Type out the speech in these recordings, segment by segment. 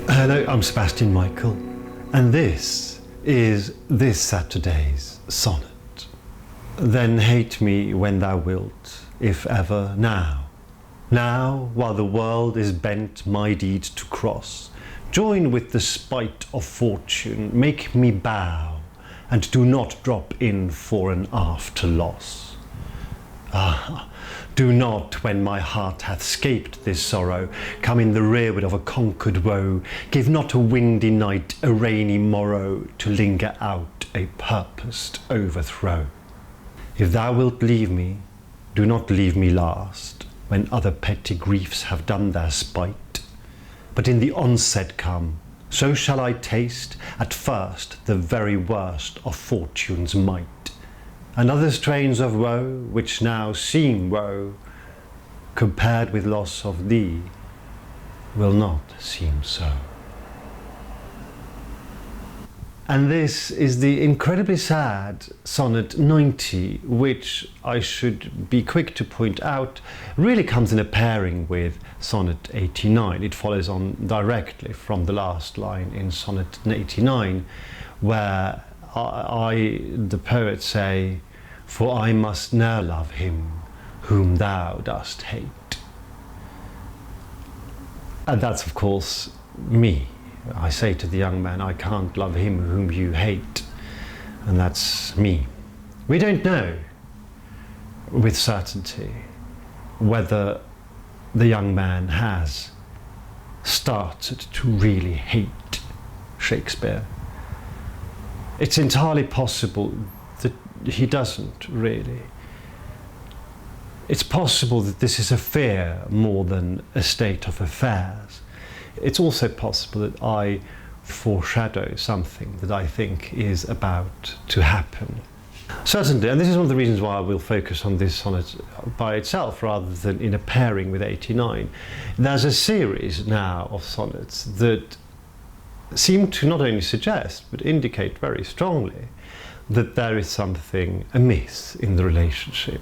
Hello, I'm Sebastian Michael, and this is this Saturday's sonnet. Then hate me when thou wilt, if ever now. Now, while the world is bent my deed to cross, join with the spite of fortune, make me bow, and do not drop in for an after loss. Ah, do not, when my heart hath scaped this sorrow, come in the rearward of a conquered woe. Give not a windy night, a rainy morrow, to linger out a purposed overthrow. If thou wilt leave me, do not leave me last, when other petty griefs have done their spite. But in the onset come, so shall I taste at first the very worst of fortune's might. And other strains of woe, which now seem woe, compared with loss of thee, will not seem so. And this is the incredibly sad Sonnet 90, which I should be quick to point out really comes in a pairing with Sonnet 89. It follows on directly from the last line in Sonnet 89, where the poet say, "For I must ne'er love him whom thou dost hate." And that's of course me. I say to the young man, I can't love him whom you hate. And that's me. We don't know with certainty whether the young man has started to really hate Shakespeare. It's entirely possible that he doesn't really. It's possible that this is a fear more than a state of affairs. It's also possible that I foreshadow something that I think is about to happen. Certainly, and this is one of the reasons why I will focus on this sonnet by itself rather than in a pairing with 89. There's a series now of sonnets that seem to not only suggest but indicate very strongly that there is something amiss in the relationship.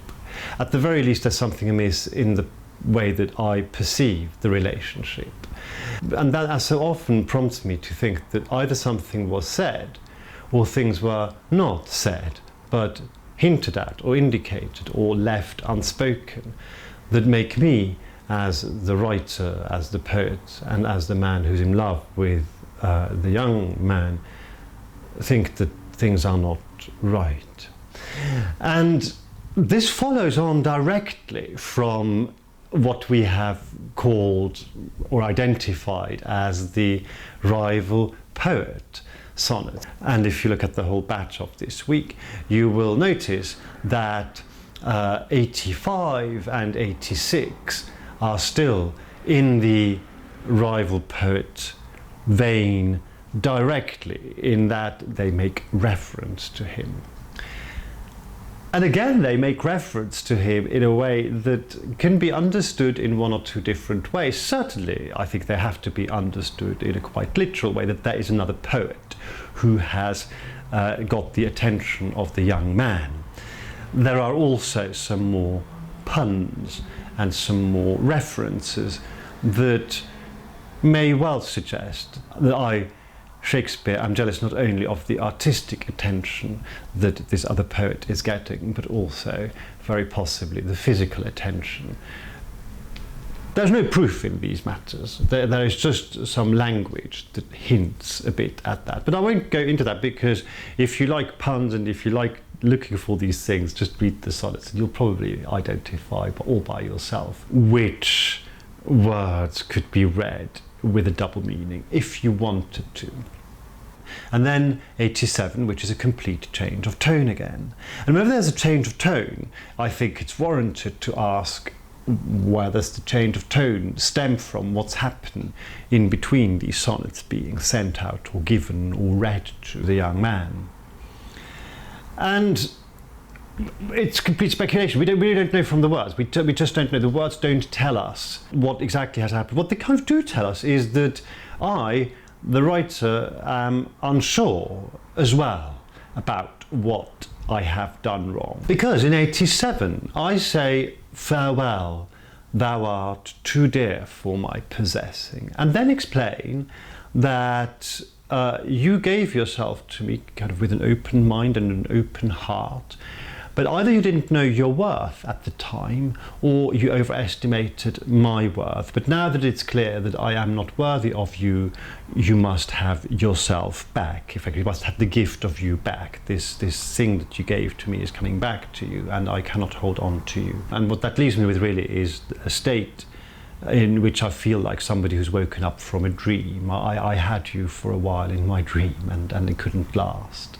At the very least, there's something amiss in the way that I perceive the relationship. And that, as so often, prompts me to think that either something was said or things were not said, but hinted at or indicated or left unspoken, that make me, as the writer, as the poet, and as the man who's in love with the young man, think that things are not right. And this follows on directly from what we have called or identified as the rival poet sonnet. And if you look at the whole batch of this week, you will notice that 85 and 86 are still in the rival poet vein directly, in that they make reference to him. And again, they make reference to him in a way that can be understood in one or two different ways. Certainly, I think they have to be understood in a quite literal way, that there is another poet who has got the attention of the young man. There are also some more puns and some more references that may well suggest that Shakespeare, I'm jealous not only of the artistic attention that this other poet is getting, but also very possibly the physical attention. There's no proof in these matters. There is just some language that hints a bit at that. But I won't go into that, because if you like puns and if you like looking for these things, just read the sonnets and you'll probably identify all by yourself which words could be read with a double meaning if you wanted to. And then 87, which is a complete change of tone again. And whenever there's a change of tone, I think it's warranted to ask, where does the change of tone stem from? What's happened in between these sonnets being sent out or given or read to the young man? And it's complete speculation. We really don't know from the words. We just don't know. The words don't tell us what exactly has happened. What they kind of do tell us is that I, the writer, am unsure as well about what I have done wrong. Because in 87, I say farewell thou art too dear for my possessing. And then explain that you gave yourself to me kind of with an open mind and an open heart, but either you didn't know your worth at the time, or you overestimated my worth. But now that it's clear that I am not worthy of you, you must have yourself back. In fact, you must have the gift of you back. This thing that you gave to me is coming back to you, and I cannot hold on to you. And what that leaves me with really is a state in which I feel like somebody who's woken up from a dream. I had you for a while in my dream, and it couldn't last.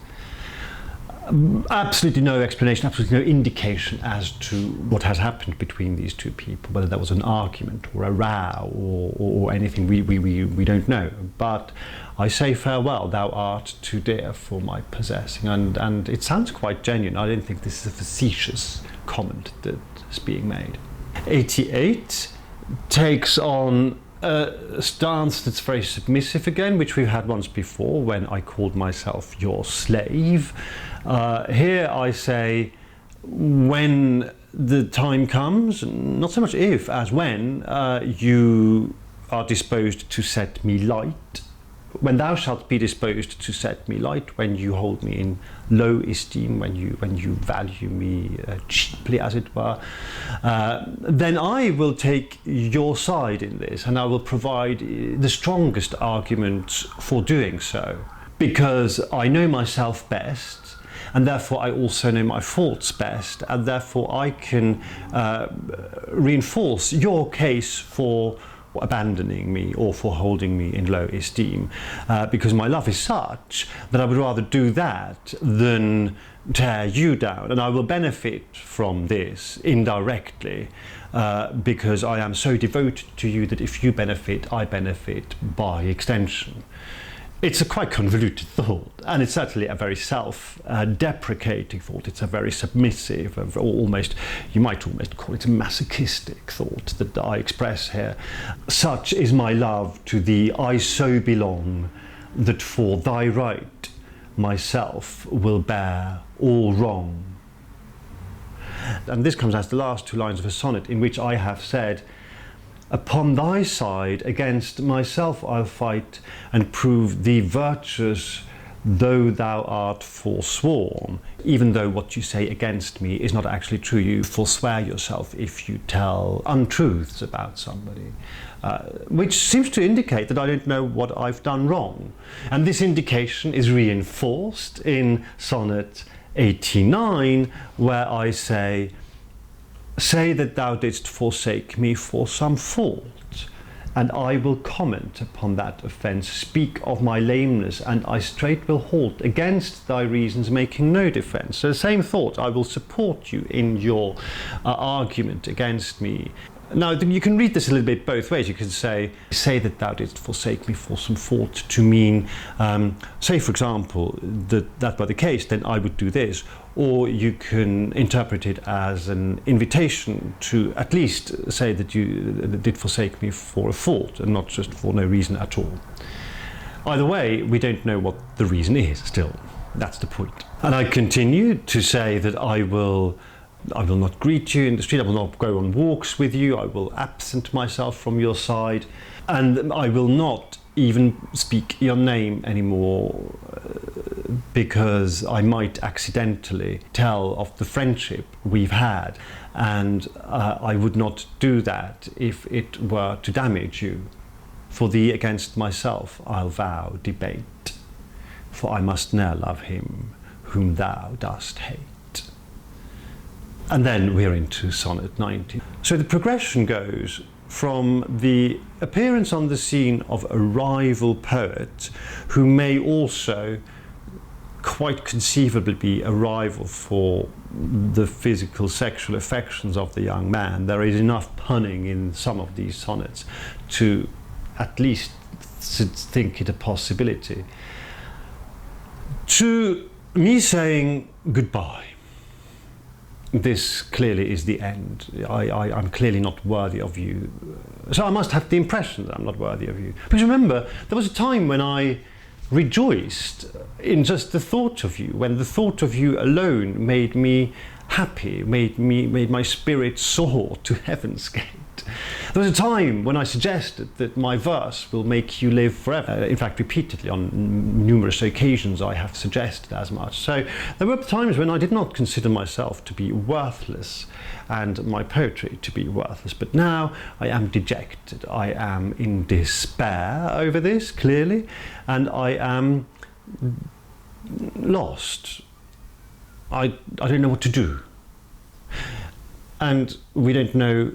Absolutely no explanation, absolutely no indication as to what has happened between these two people, whether there was an argument or a row or anything, we don't know. But I say farewell, thou art too dear for my possessing, and it sounds quite genuine. I don't think this is a facetious comment that is being made. 88 takes on a stance that's very submissive again, which we've had once before when I called myself your slave. Here I say, when the time comes, not so much if as when, you are disposed to set me light, when thou shalt be disposed to set me light, when you hold me in low esteem, when you value me cheaply, as it were, then I will take your side in this, and I will provide the strongest arguments for doing so, because I know myself best, and therefore I also know my faults best, and therefore I can reinforce your case for abandoning me or for holding me in low esteem, because my love is such that I would rather do that than tear you down, and I will benefit from this indirectly, because I am so devoted to you that if you benefit, I benefit by extension. It's a quite convoluted thought, and it's certainly a very self-deprecating thought. It's a very submissive, you might almost call it a masochistic thought that I express here. Such is my love to thee, I so belong, that for thy right myself will bear all wrong. And this comes as the last two lines of a sonnet, in which I have said, upon thy side against myself I'll fight, and prove thee virtuous though thou art forsworn. Even though what you say against me is not actually true, you forswear yourself if you tell untruths about somebody, which seems to indicate that I don't know what I've done wrong. And this indication is reinforced in Sonnet 89, where I say that thou didst forsake me for some fault, and I will comment upon that offence, speak of my lameness, and I straight will halt against thy reasons, making no defence. So the same thought, I will support you in your argument against me. Now, you can read this a little bit both ways. You can say that thou didst forsake me for some fault to mean, say for example, that by the case, then I would do this. Or you can interpret it as an invitation to at least say that you did forsake me for a fault and not just for no reason at all. Either way, we don't know what the reason is still. That's the point. And I continue to say that I will not greet you in the street, I will not go on walks with you, I will absent myself from your side, and I will not even speak your name anymore, because I might accidentally tell of the friendship we've had, and I would not do that if it were to damage you. For thee against myself I'll vow debate, for I must ne'er love him whom thou dost hate. And then we're into Sonnet 90. So the progression goes from the appearance on the scene of a rival poet, who may also quite conceivably be a rival for the physical sexual affections of the young man. There is enough punning in some of these sonnets to at least think it a possibility. To me saying goodbye. This clearly is the end. I'm clearly not worthy of you. So I must have the impression that I'm not worthy of you. Because remember, there was a time when I rejoiced in just the thought of you, when the thought of you alone made me happy, made my spirit soar to heaven's gate. hate. There was a time when I suggested that my verse will make you live forever. In fact, repeatedly on numerous occasions I have suggested as much. So there were times when I did not consider myself to be worthless and my poetry to be worthless. But now I am dejected. I am in despair over this, clearly, and I am lost. I don't know what to do. And we don't know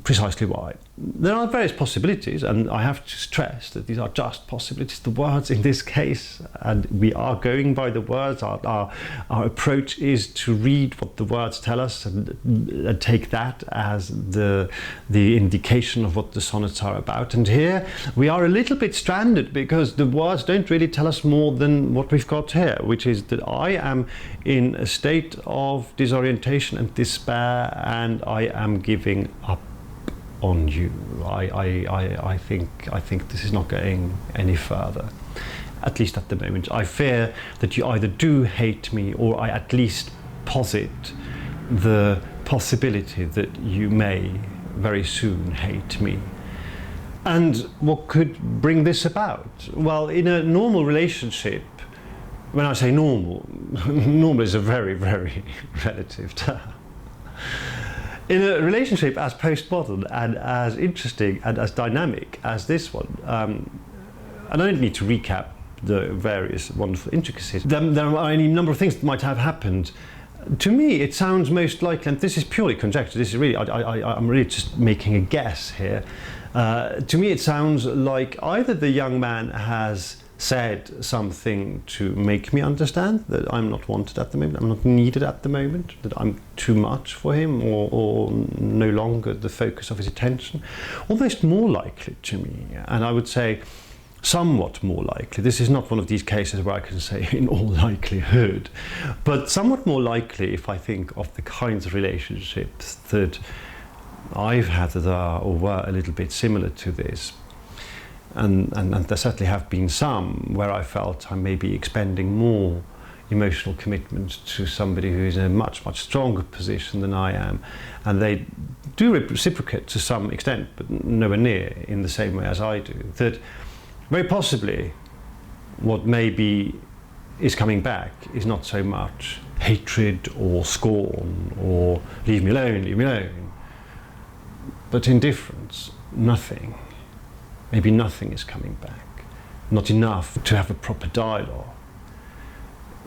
precisely why. There are various possibilities, and I have to stress that these are just possibilities. The words in this case, and we are going by the words. Our approach is to read what the words tell us and take that as the indication of what the sonnets are about. And here we are a little bit stranded because the words don't really tell us more than what we've got here, which is that I am in a state of disorientation and despair, and I am giving up on you. I think this is not going any further, at least at the moment. I fear that you either do hate me, or I at least posit the possibility that you may very soon hate me. And what could bring this about? Well, in a normal relationship, when I say normal, normal is a very, very relative term. In a relationship as postmodern and as interesting and as dynamic as this one, and I don't need to recap the various wonderful intricacies, there are any number of things that might have happened. To me, it sounds most likely, and this is purely conjecture, this is really, I'm really just making a guess here. To me, it sounds like either the young man has said something to make me understand that I'm not wanted at the moment, I'm not needed at the moment, that I'm too much for him, or no longer the focus of his attention. Almost more likely to me, and I would say somewhat more likely, this is not one of these cases where I can say in all likelihood, but somewhat more likely if I think of the kinds of relationships that I've had that are or were a little bit similar to this. And there certainly have been some where I felt I may be expending more emotional commitment to somebody who is in a much, much stronger position than I am. And they do reciprocate to some extent, but nowhere near in the same way as I do. That very possibly what maybe is coming back is not so much hatred or scorn or leave me alone, but indifference, nothing. Maybe nothing is coming back, not enough to have a proper dialogue,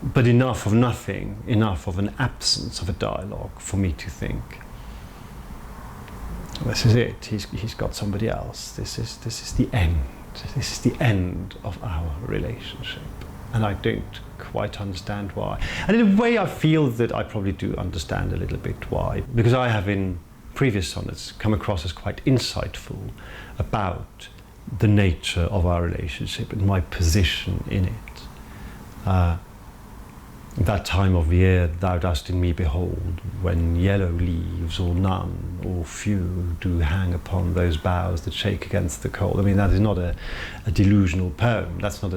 but enough of nothing, enough of an absence of a dialogue for me to think, this is it, he's got somebody else, this is the end, this is the end of our relationship. And I don't quite understand why. And in a way I feel that I probably do understand a little bit why, because I have in previous sonnets come across as quite insightful about the nature of our relationship and my position in it. That time of year thou dost in me behold, when yellow leaves or none or few do hang upon those boughs that shake against the cold. I mean, that is not a delusional poem. That's not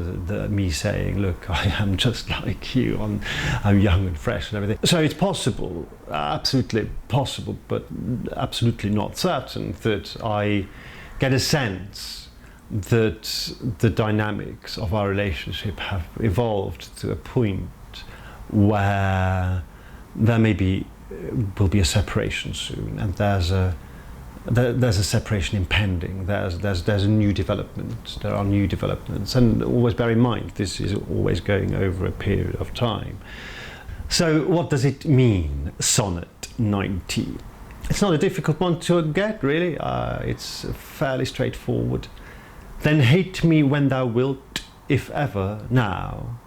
me saying, look, I am just like you, I'm young and fresh and everything. So it's possible, absolutely possible, but absolutely not certain that I get a sense that the dynamics of our relationship have evolved to a point where there will be a separation soon, and there's a separation impending. There's a new development. There are new developments, and always bear in mind this is always going over a period of time. So, what does it mean, Sonnet 19? It's not a difficult one to get, really. It's fairly straightforward. Then hate me when thou wilt, if ever now.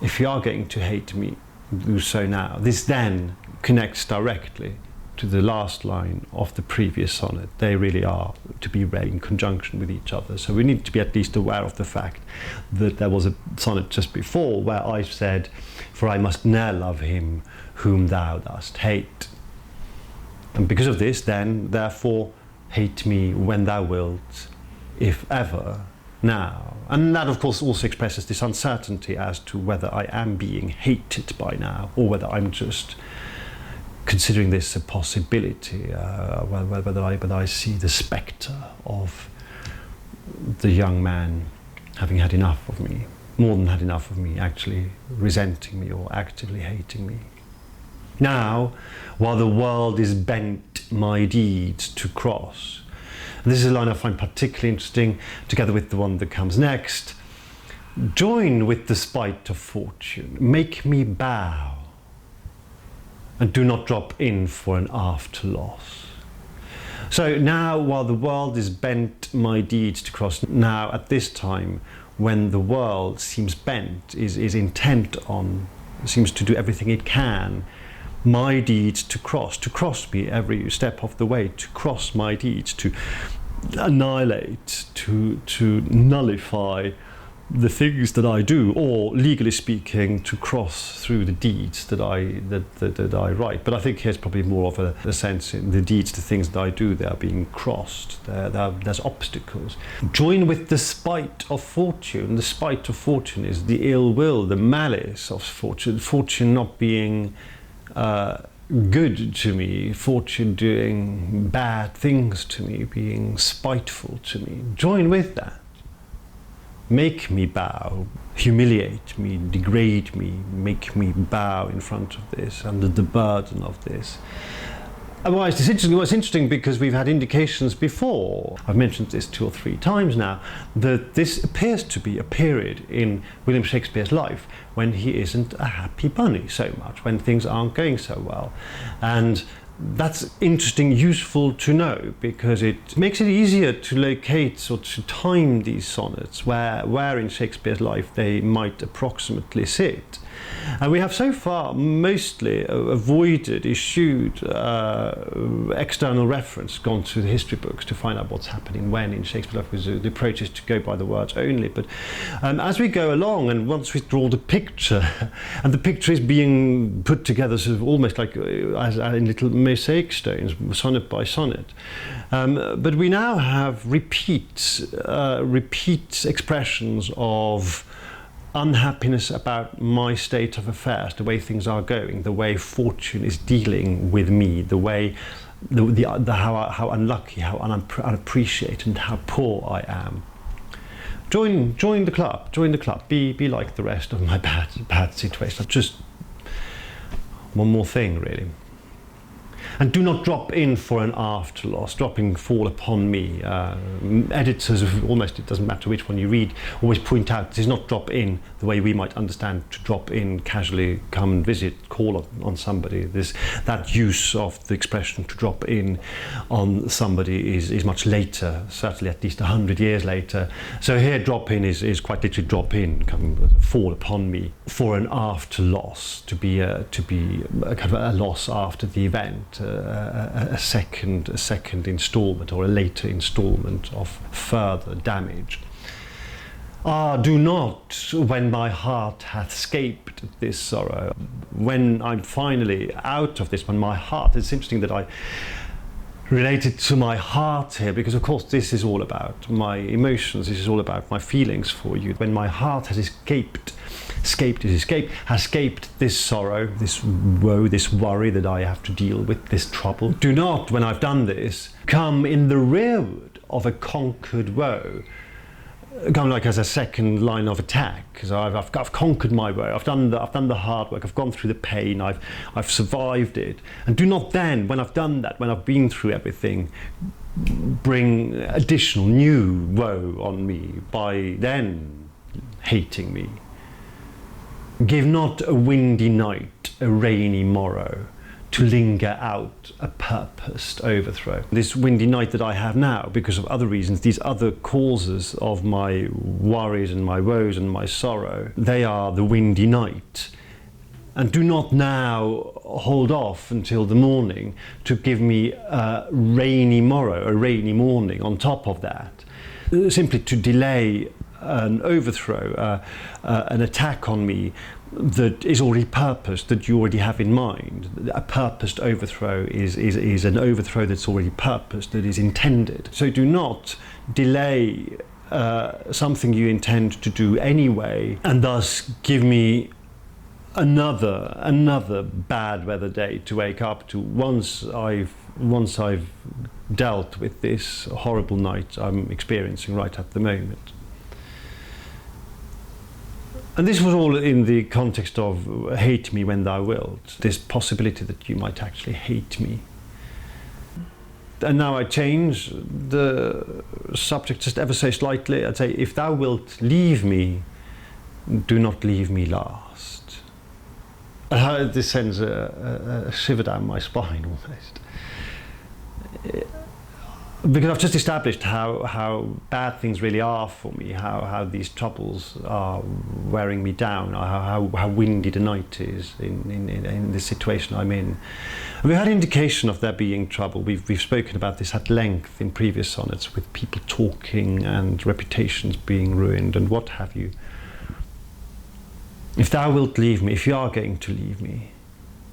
If you are going to hate me, do so now. This then connects directly to the last line of the previous sonnet. They really are to be read in conjunction with each other. So we need to be at least aware of the fact that there was a sonnet just before where I said, for I must ne'er love him whom thou dost hate. And because of this, then, therefore, hate me when thou wilt, if ever, now. And that, of course, also expresses this uncertainty as to whether I am being hated by now, or whether I'm just considering this a possibility, whether I see the spectre of the young man having had enough of me, more than had enough of me, actually resenting me or actively hating me. Now, while the world is bent my deeds to cross. And this is a line I find particularly interesting, together with the one that comes next. Join with the spite of fortune, make me bow, and do not drop in for an after loss. So now, while the world is bent my deeds to cross, now at this time, when the world seems bent, is intent on, seems to do everything it can, my deeds to cross me every step of the way, to cross my deeds, to annihilate, to nullify the things that I do, or legally speaking, to cross through the deeds that I write. But I think here's probably more of a sense in the deeds, the things that I do, they are being crossed. There's obstacles. Join with the spite of fortune. The spite of fortune is the ill will, the malice of fortune. Fortune not being good to me, fortune doing bad things to me, being spiteful to me. Join with that. Make me bow, humiliate me, degrade me, make me bow in front of this, under the burden of this. Otherwise, it's interesting because we've had indications before, I've mentioned this 2 or 3 times now, that this appears to be a period in William Shakespeare's life when he isn't a happy bunny so much, when things aren't going so well. And that's interesting, useful to know, because it makes it easier to locate or to time these sonnets where in Shakespeare's life they might approximately sit. And we have so far mostly avoided, eschewed external reference, gone to the history books to find out what's happening when in Shakespeare's life, because the approach is to go by the words only. But as we go along, and once we draw the picture, and the picture is being put together sort of almost like as in little mosaic stones, sonnet by sonnet. But we now have repeat expressions of unhappiness about my state of affairs, the way things are going, the way fortune is dealing with me, the way, how unlucky, how unappreciated, and how poor I am. Join the club. Be like the rest of my bad situation. Just one more thing, really. And do not drop in for an after loss. Dropping fall upon me. Editors, almost, it doesn't matter which one you read, always point out this is not drop in the way we might understand to drop in, casually come and visit, call on somebody. That use of the expression to drop in on somebody is much later, certainly at least 100 years later. So here drop in is quite literally drop in, come fall upon me. For an after loss, to be a kind of a loss after the event. A second instalment, or a later instalment of further damage. Ah, do not, when my heart hath scaped this sorrow, when I'm finally out of this, when my heart, it's interesting that I related to my heart here, because of course this is all about my emotions, this is all about my feelings for you. When my heart has escaped this sorrow, this woe, this worry that I have to deal with, this trouble. Do not, when I've done this, come in the rearward of a conquered woe, come like as a second line of attack, because I've conquered my woe, I've done the hard work, I've gone through the pain, I've survived it. And do not then, when I've done that, when I've been through everything, bring additional new woe on me by then hating me. Give not a windy night, a rainy morrow, to linger out a purposed overthrow. This windy night that I have now, because of other reasons, these other causes of my worries and my woes and my sorrow, they are the windy night. And do not now hold off until the morning to give me a rainy morrow, a rainy morning on top of that, simply to delay an overthrow, an attack on me that is already purposed, that you already have in mind. A purposed overthrow is an overthrow that's already purposed, that is intended. So do not delay something you intend to do anyway, and thus give me another bad weather day to wake up to once I've dealt with this horrible night I'm experiencing right at the moment. And this was all in the context of hate me when thou wilt, this possibility that you might actually hate me. And now I change the subject just ever so slightly. I'd say, if thou wilt leave me, do not leave me last. And how this sends a shiver down my spine almost. Because I've just established how bad things really are for me, how these troubles are wearing me down, how windy the night is in this situation I'm in. And we had indication of there being trouble. We've spoken about this at length in previous sonnets, with people talking and reputations being ruined and what have you. If thou wilt leave me, if you are going to leave me,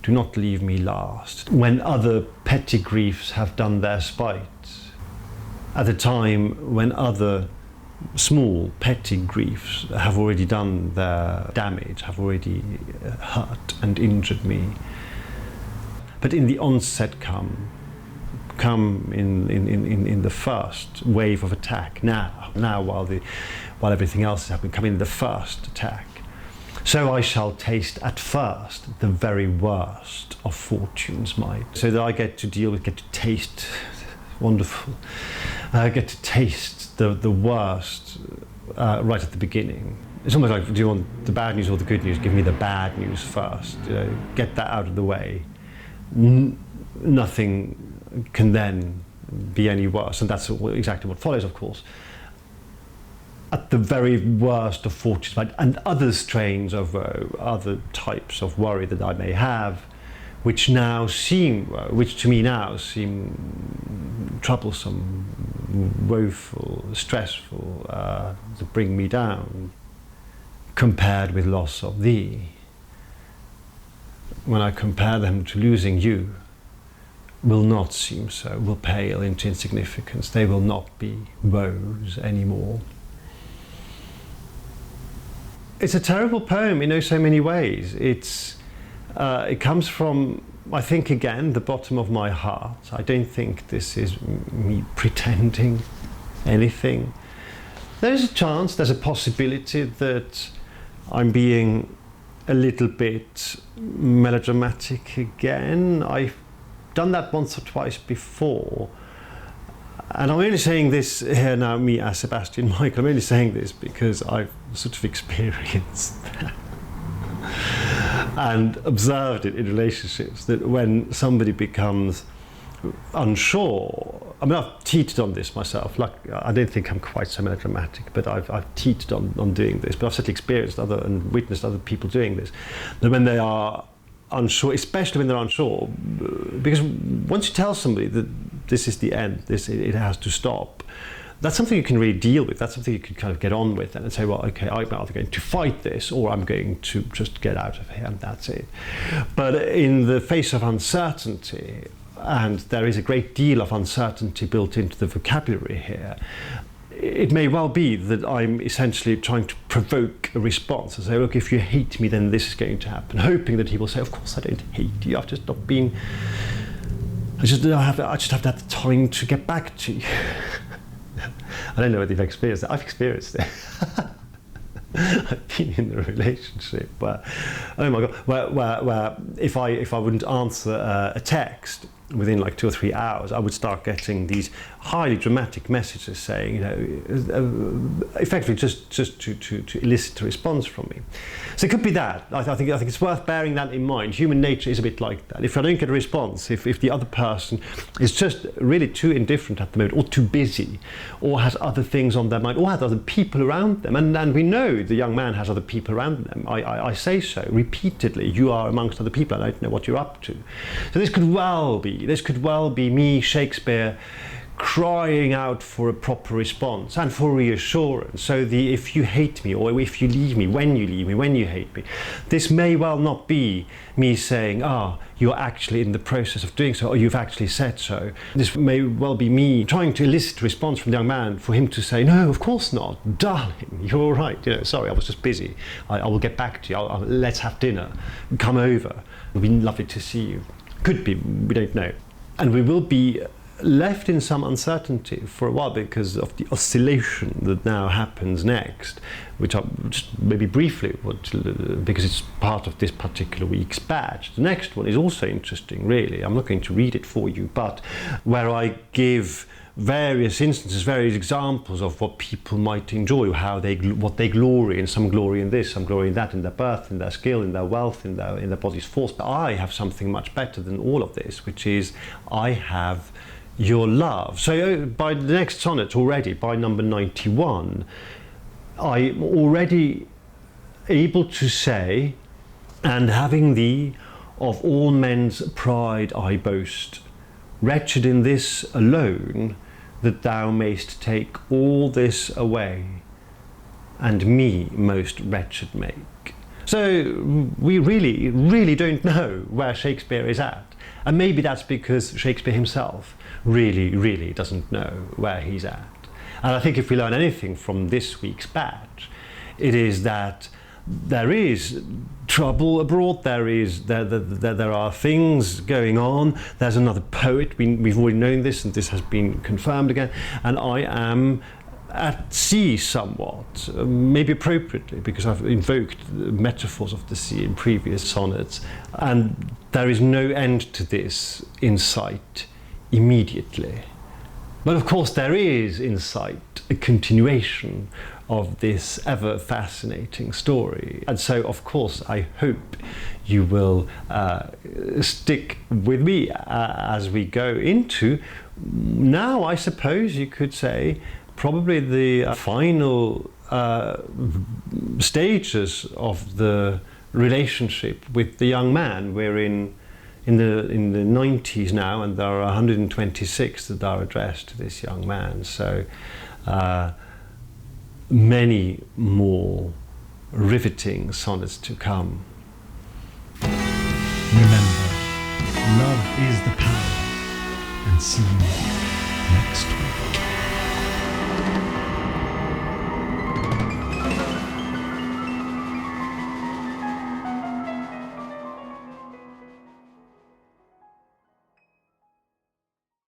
do not leave me last, when other petty griefs have done their spite. At a time when other small petty griefs have already done their damage, have already hurt and injured me. But in the onset come in the first wave of attack, now while everything else is happening, come in the first attack. So I shall taste at first the very worst of fortune's might. So that I get to taste, wonderful, I get to taste the worst right at the beginning. It's almost like, do you want the bad news or the good news? Give me the bad news first, get that out of the way. Nothing can then be any worse, and that's exactly what follows, of course. At the very worst of fortune's might, and other strains of woe, other types of worry that I may have, which to me now seem troublesome, woeful, stressful, to bring me down, compared with loss of thee. When I compare them to losing you, will not seem so, will pale into insignificance. They will not be woes anymore. It's a terrible poem in so many ways. It comes from, I think, again, the bottom of my heart. I don't think this is me pretending anything. There's a chance, there's a possibility that I'm being a little bit melodramatic again. I've done that once or twice before. And I'm only saying this here now, me as Sebastian Michael, I'm only saying this because I've sort of experienced that and observed it in relationships, that when somebody becomes unsure, I mean, I've teetered on this myself. Like, I don't think I'm quite so melodramatic, but I've teetered on doing this, but I've certainly experienced and witnessed other people doing this, that when they are unsure, especially when they're unsure, because once you tell somebody that this is the end, it has to stop, that's something you can really deal with. That's something you can kind of get on with and say, well, okay, I'm either going to fight this or I'm going to just get out of here, and that's it. But in the face of uncertainty, and there is a great deal of uncertainty built into the vocabulary here, it may well be that I'm essentially trying to provoke a response and say, look, if you hate me, then this is going to happen, hoping that he will say, of course I don't hate you, I've just not been, I just have that time to get back to you. I don't know whether you've experienced it. I've experienced it. I've been in a relationship where, oh my God, where if I wouldn't answer a text within like 2 or 3 hours, I would start getting these highly dramatic messages saying, effectively just to elicit a response from me. So it could be that. I think it's worth bearing that in mind. Human nature is a bit like that. If I don't get a response, if the other person is just really too indifferent at the moment, or too busy, or has other things on their mind, or has other people around them, and we know the young man has other people around them. I say so repeatedly. You are amongst other people, and I don't know what you're up to. So this could well be me, Shakespeare, crying out for a proper response and for reassurance. So the if you hate me, or if you leave me, when you hate me, this may well not be me saying, you're actually in the process of doing so, or you've actually said so. This may well be me trying to elicit a response from the young man for him to say, no, of course not, darling, you're all right, sorry, I was just busy, I will get back to you, let's have dinner, come over, it'll be lovely to see you. Could be, we don't know. And we will be left in some uncertainty for a while because of the oscillation that now happens next, which I just maybe briefly because it's part of this particular week's batch. The next one is also interesting, really. I'm not going to read it for you, but where I give various instances, various examples of what people might enjoy, what they glory in. Some glory in this, some glory in that, in their birth, in their skill, in their wealth, in their body's force. But I have something much better than all of this, which is I have your love. So by the next sonnet already, by number 91, I'm already able to say, and having thee of all men's pride I boast, wretched in this alone, that thou mayst take all this away, and me most wretched make. So we really, really don't know where Shakespeare is at. And maybe that's because Shakespeare himself really, really doesn't know where he's at. And I think if we learn anything from this week's batch, it is that there is trouble abroad, there are things going on, there's another poet, we've already known this and this has been confirmed again, and I am at sea somewhat, maybe appropriately, because I've invoked metaphors of the sea in previous sonnets, and there is no end to this in sight immediately. But of course there is in sight a continuation of this ever fascinating story. And so of course I hope you will stick with me as we go into, now I suppose you could say, probably the final stages of the relationship with the young man. We're in the 90s now, and there are 126 that are addressed to this young man. So many more riveting sonnets to come. Remember, love is the power, and see you next week.